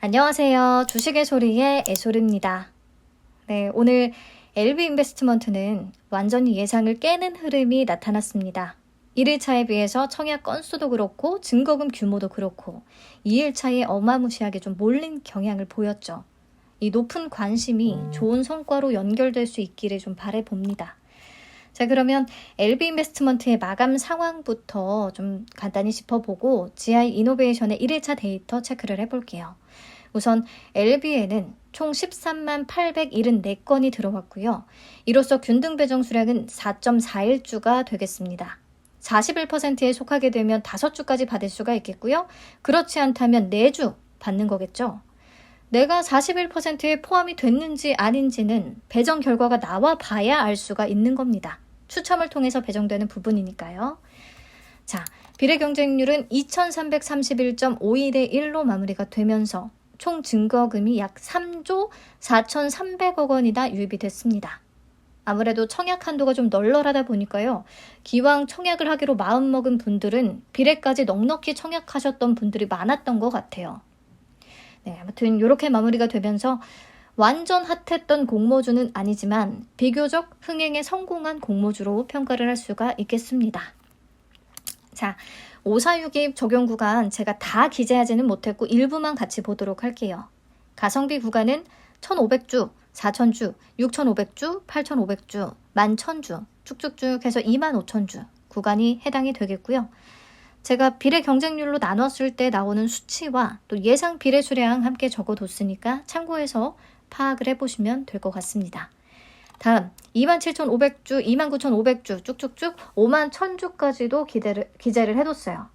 안녕하세요. 주식의 소리의 애소리입니다. 네, 오늘 LB 인베스트먼트는 완전히 예상을 깨는 흐름이 나타났습니다. 1일차에 비해서 청약 건수도 그렇고 증거금 규모도 그렇고 2일차에 어마무시하게 좀 몰린 경향을 보였죠. 이 높은 관심이 좋은 성과로 연결될 수 있기를 좀 바라봅니다. 자, 그러면 LB 인베스트먼트의 마감 상황부터 좀 간단히 짚어보고 GI 이노베이션의 1일차 데이터 체크를 해볼게요. 우선 LB에는 총 13만 874건이 들어왔고요. 이로써 균등 배정 수량은 4.41주가 되겠습니다. 41%에 속하게 되면 5주까지 받을 수가 있겠고요. 그렇지 않다면 4주 받는 거겠죠. 내가 41%에 포함이 됐는지 아닌지는 배정 결과가 나와 봐야 알 수가 있는 겁니다. 추첨을 통해서 배정되는 부분이니까요. 자, 비례 경쟁률은 2331.52대 1로 마무리가 되면서 총 증거금이 약 3조 4,300억 원이나 유입이 됐습니다. 아무래도 청약 한도가 좀 널널하다 보니까요. 기왕 청약을 하기로 마음먹은 분들은 비례까지 넉넉히 청약하셨던 분들이 많았던 것 같아요. 네, 아무튼 이렇게 마무리가 되면서 완전 핫했던 공모주는 아니지만 비교적 흥행에 성공한 공모주로 평가를 할 수가 있겠습니다. 자, 546입 적용 구간 제가 다 기재하지는 못했고 일부만 같이 보도록 할게요. 가성비 구간은 1,500주, 4,000주, 6,500주, 8,500주, 11,000주, 쭉쭉쭉 해서 25,000주 구간이 해당이 되겠고요. 제가 비례 경쟁률로 나눴을 때 나오는 수치와 또 예상 비례 수량 함께 적어뒀으니까 참고해서 파악을 해보시면 될 것 같습니다. 다음 27,500주, 29,500주 쭉쭉쭉 51,000주까지도 기재를 해뒀어요.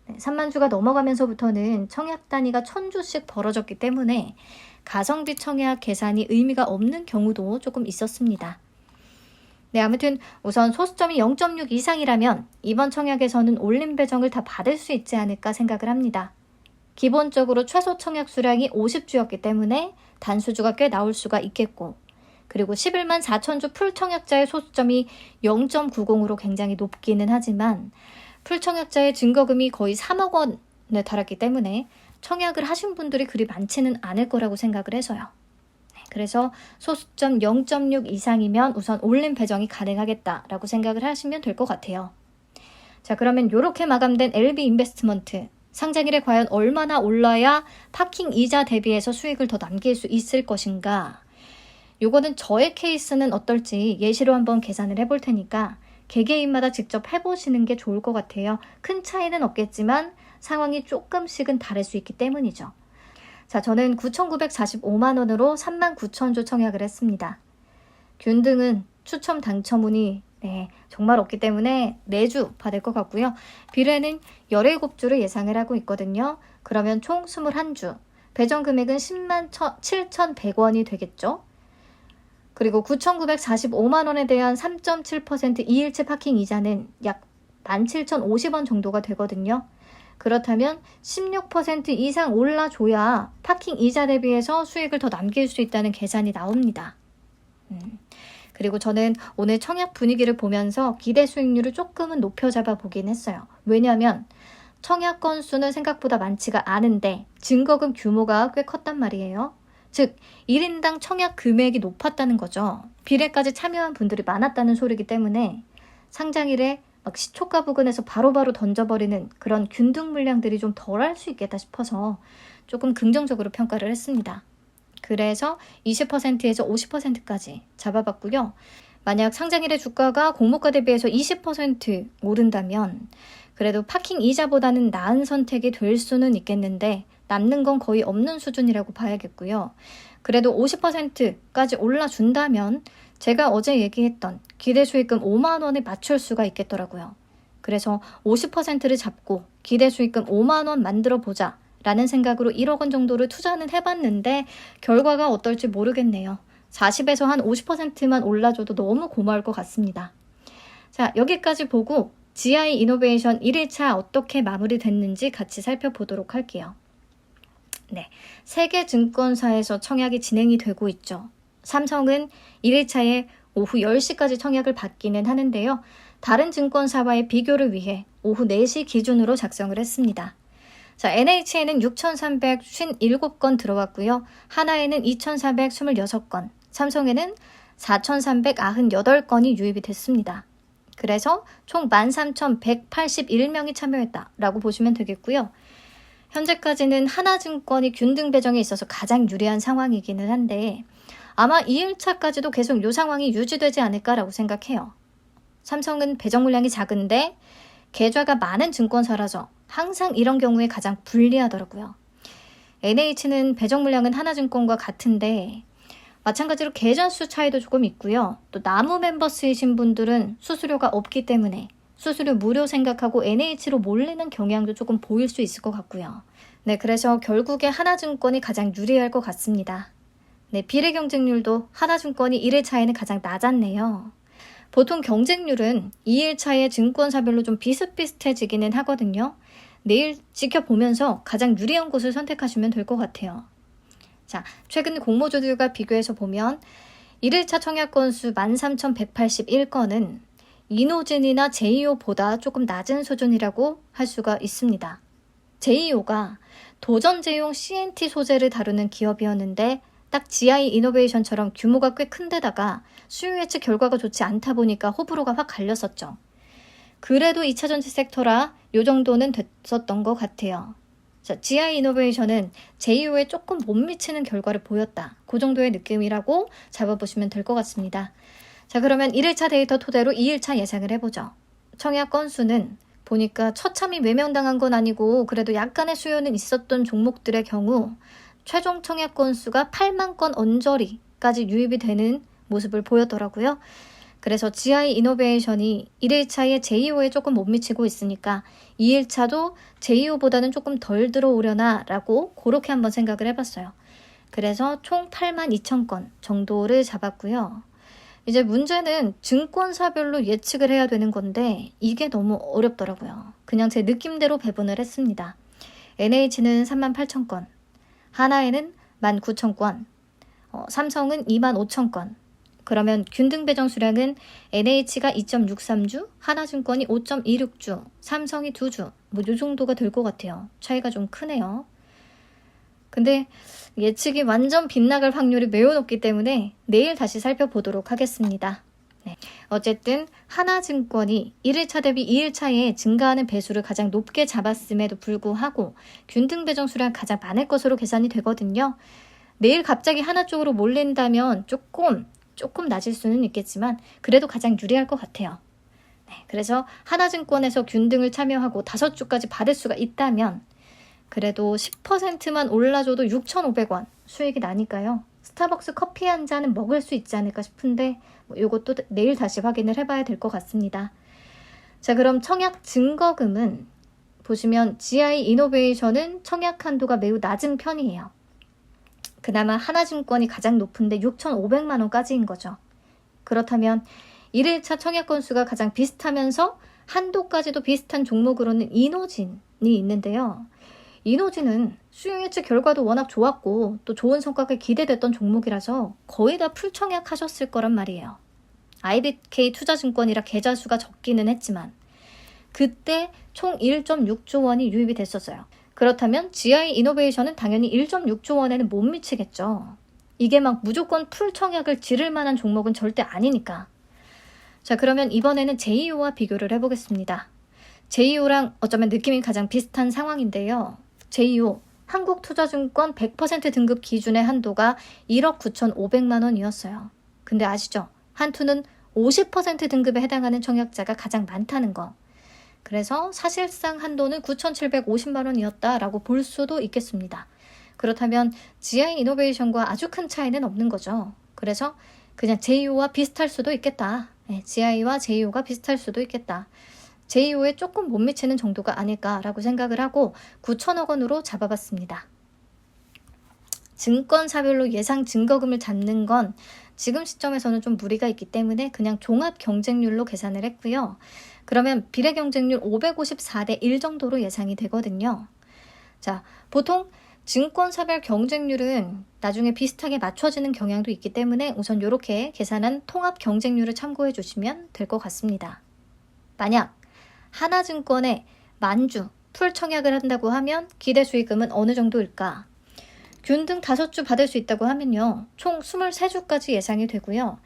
3만 주가 넘어가면서부터는 청약 단위가 1,000주씩 벌어졌기 때문에 가성비 청약 계산이 의미가 없는 경우도 조금 있었습니다. 네, 아무튼 우선 소수점이 0.6 이상이라면 이번 청약에서는 올림 배정을 다 받을 수 있지 않을까 생각을 합니다. 기본적으로 최소 청약 수량이 50주였기 때문에 단수주가 꽤 나올 수가 있겠고, 그리고 11만 4천주 풀 청약자의 소수점이 0.90으로 굉장히 높기는 하지만 풀 청약자의 증거금이 거의 3억 원에 달했기 때문에 청약을 하신 분들이 그리 많지는 않을 거라고 생각을 해서요. 그래서 소수점 0.6 이상이면 우선 올림 배정이 가능하겠다라고 생각을 하시면 될 것 같아요. 자, 그러면 이렇게 마감된 LB 인베스트먼트 상장일에 과연 얼마나 올라야 파킹 이자 대비해서 수익을 더 남길 수 있을 것인가? 요거는 저의 케이스는 어떨지 예시로 한번 계산을 해볼 테니까 개개인마다 직접 해보시는 게 좋을 것 같아요. 큰 차이는 없겠지만 상황이 조금씩은 다를 수 있기 때문이죠. 자, 저는 9,945만 원으로 39,000주 청약을 했습니다. 균등은 추첨 당첨운이 정말 없기 때문에 4주 받을 것 같고요. 비례는 17주를 예상을 하고 있거든요. 그러면 총 21주, 배정 금액은 10만 7,100원이 되겠죠. 그리고 9,945만 원에 대한 3.7% 2일치 파킹 이자는 약 17,050원 정도가 되거든요. 그렇다면 16% 이상 올라줘야 파킹 이자 대비해서 수익을 더 남길 수 있다는 계산이 나옵니다. 그리고 저는 오늘 청약 분위기를 보면서 기대 수익률을 조금은 높여 잡아 보긴 했어요. 왜냐하면 청약 건수는 생각보다 많지가 않은데 증거금 규모가 꽤 컸단 말이에요. 즉 1인당 청약 금액이 높았다는 거죠. 비례까지 참여한 분들이 많았다는 소리이기 때문에 상장일에 막 시초가 부근에서 바로바로 던져버리는 그런 균등 물량들이 좀 덜 할 수 있겠다 싶어서 조금 긍정적으로 평가를 했습니다. 그래서 20%에서 50%까지 잡아봤고요. 만약 상장일의 주가가 공모가 대비해서 20% 오른다면 그래도 파킹 이자보다는 나은 선택이 될 수는 있겠는데 남는 건 거의 없는 수준이라고 봐야겠고요. 그래도 50%까지 올라준다면 제가 어제 얘기했던 기대 수익금 5만 원에 맞출 수가 있겠더라고요. 그래서 50%를 잡고 기대 수익금 5만 원 만들어 보자 라는 생각으로 1억 원 정도를 투자는 해봤는데 결과가 어떨지 모르겠네요. 40에서 한 50%만 올라줘도 너무 고마울 것 같습니다. 자, 여기까지 보고 GI 이노베이션 1일차 어떻게 마무리됐는지 같이 살펴보도록 할게요. 네, 세계 증권사에서 청약이 진행이 되고 있죠. 삼성은 1일차에 오후 10시까지 청약을 받기는 하는데요. 다른 증권사와의 비교를 위해 오후 4시 기준으로 작성을 했습니다. 자, NH에는 6,357건 들어왔고요. 하나에는 2,426건, 삼성에는 4,398건이 유입이 됐습니다. 그래서 총 13,181명이 참여했다라고 보시면 되겠고요. 현재까지는 하나증권이 균등 배정에 있어서 가장 유리한 상황이기는 한데 아마 2일차까지도 계속 이 상황이 유지되지 않을까라고 생각해요. 삼성은 배정 물량이 작은데 계좌가 많은 증권사라서 항상 이런 경우에 가장 불리하더라고요. NH는 배정 물량은 하나증권과 같은데 마찬가지로 계좌 수 차이도 조금 있고요. 또 나무 멤버스이신 분들은 수수료가 없기 때문에 수수료 무료 생각하고 NH로 몰리는 경향도 조금 보일 수 있을 것 같고요. 네, 그래서 결국에 하나증권이 가장 유리할 것 같습니다. 네, 비례 경쟁률도 하나증권이 1일차에는 가장 낮았네요. 보통 경쟁률은 2일차에 증권사별로 좀 비슷비슷해지기는 하거든요. 내일 지켜보면서 가장 유리한 곳을 선택하시면 될 것 같아요. 자, 최근 공모주들과 비교해서 보면 1일차 청약 건수 13,181건은 이노진이나 제이오보다 조금 낮은 수준이라고 할 수가 있습니다. 제이오가 도전제용 CNT 소재를 다루는 기업이었는데 딱 GI 이노베이션처럼 규모가 꽤 큰데다가 수요 예측 결과가 좋지 않다 보니까 호불호가 확 갈렸었죠. 그래도 2차전지 섹터라 요 정도는 됐었던 것 같아요. 자, GI 이노베이션은 제이오에 조금 못 미치는 결과를 보였다. 그 정도의 느낌이라고 잡아보시면 될 것 같습니다. 자, 그러면 1일차 데이터 토대로 2일차 예상을 해보죠. 청약 건수는 보니까 처참히 외면당한 건 아니고 그래도 약간의 수요는 있었던 종목들의 경우 최종 청약 건수가 8만 건 언저리까지 유입이 되는 모습을 보였더라고요. 그래서 GI 이노베이션이 1일차에 제이오에 조금 못 미치고 있으니까 2일차도 제이오보다는 조금 덜 들어오려나 라고 그렇게 한번 생각을 해봤어요. 그래서 총 8만 2천 건 정도를 잡았고요. 이제 문제는 증권사별로 예측을 해야 되는 건데 이게 너무 어렵더라고요. 그냥 제 느낌대로 배분을 했습니다. NH는 3만 8천 건, 하나에는 1만 9천 건, 삼성은 2만 5천 건. 그러면 균등 배정 수량은 NH가 2.63주, 하나증권이 5.26주, 삼성이 2주, 뭐 요 정도가 될 것 같아요. 차이가 좀 크네요. 근데 예측이 완전 빗나갈 확률이 매우 높기 때문에 내일 다시 살펴보도록 하겠습니다. 네. 어쨌든 하나증권이 1일차 대비 2일차에 증가하는 배수를 가장 높게 잡았음에도 불구하고 균등 배정 수량 가장 많을 것으로 계산이 되거든요. 내일 갑자기 하나 쪽으로 몰린다면 조금 낮을 수는 있겠지만 그래도 가장 유리할 것 같아요. 네, 그래서 하나증권에서 균등을 참여하고 5주까지 받을 수가 있다면 그래도 10%만 올라줘도 6,500원 수익이 나니까요. 스타벅스 커피 한 잔은 먹을 수 있지 않을까 싶은데 이것도 내일 다시 확인을 해봐야 될 것 같습니다. 자, 그럼 청약 증거금은 보시면 GI 이노베이션은 청약 한도가 매우 낮은 편이에요. 그나마 하나증권이 가장 높은데 6,500만 원까지인 거죠. 그렇다면 1일차 청약 건수가 가장 비슷하면서 한도까지도 비슷한 종목으로는 이노진이 있는데요. 이노진은 수요 예측 결과도 워낙 좋았고 또 좋은 성과가 기대됐던 종목이라서 거의 다 풀청약 하셨을 거란 말이에요. IBK 투자증권이라 계좌 수가 적기는 했지만 그때 총 1.6조 원이 유입이 됐었어요. 그렇다면 GI 이노베이션은 당연히 1.6조 원에는 못 미치겠죠. 이게 막 무조건 풀청약을 지를 만한 종목은 절대 아니니까. 자, 그러면 이번에는 제이오와 비교를 해보겠습니다. 제이오랑 어쩌면 느낌이 가장 비슷한 상황인데요. 제이오, 한국투자증권 100% 등급 기준의 한도가 1억 9,500만 원이었어요. 근데 아시죠? 한투는 50% 등급에 해당하는 청약자가 가장 많다는 거. 그래서 사실상 한도는 9,750만 원이었다라고 볼 수도 있겠습니다. 그렇다면 GI 이노베이션과 아주 큰 차이는 없는 거죠. 그래서 그냥 제이오와 비슷할 수도 있겠다. 네, GI와 제이오가 비슷할 수도 있겠다. 제이오에 조금 못 미치는 정도가 아닐까라고 생각을 하고 9천억 원으로 잡아봤습니다. 증권사별로 예상 증거금을 잡는 건 지금 시점에서는 좀 무리가 있기 때문에 그냥 종합 경쟁률로 계산을 했고요. 그러면 비례 경쟁률 554대 1 정도로 예상이 되거든요. 자, 보통 증권사별 경쟁률은 나중에 비슷하게 맞춰지는 경향도 있기 때문에 우선 이렇게 계산한 통합 경쟁률을 참고해 주시면 될 것 같습니다. 만약 하나증권의 만주 풀 청약을 한다고 하면 기대 수익금은 어느 정도일까? 균등 5주 받을 수 있다고 하면요. 총 23주까지 예상이 되고요.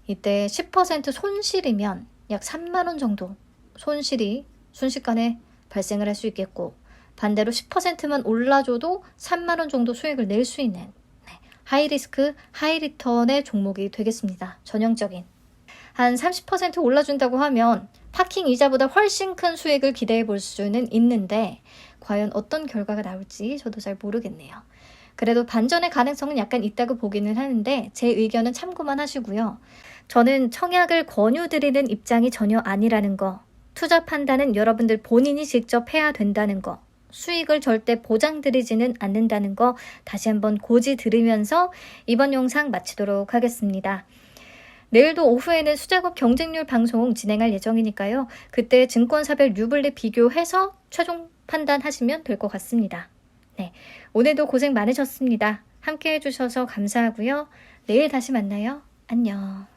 이때 10% 손실이면 약 3만 원 정도 손실이 순식간에 발생을 할 수 있겠고, 반대로 10%만 올라줘도 3만 원 정도 수익을 낼 수 있는 하이리스크, 하이리턴의 종목이 되겠습니다. 전형적인. 한 30% 올라준다고 하면 파킹 이자보다 훨씬 큰 수익을 기대해 볼 수는 있는데 과연 어떤 결과가 나올지 저도 잘 모르겠네요. 그래도 반전의 가능성은 약간 있다고 보기는 하는데 제 의견은 참고만 하시고요. 저는 청약을 권유드리는 입장이 전혀 아니라는 거, 투자 판단은 여러분들 본인이 직접 해야 된다는 거, 수익을 절대 보장드리지는 않는다는 거 다시 한번 고지 들으면서 이번 영상 마치도록 하겠습니다. 내일도 오후에는 수작업 경쟁률 방송 진행할 예정이니까요. 그때 증권사별 뉴블리 비교해서 최종 판단하시면 될 것 같습니다. 네, 오늘도 고생 많으셨습니다. 함께 해주셔서 감사하고요. 내일 다시 만나요. 안녕.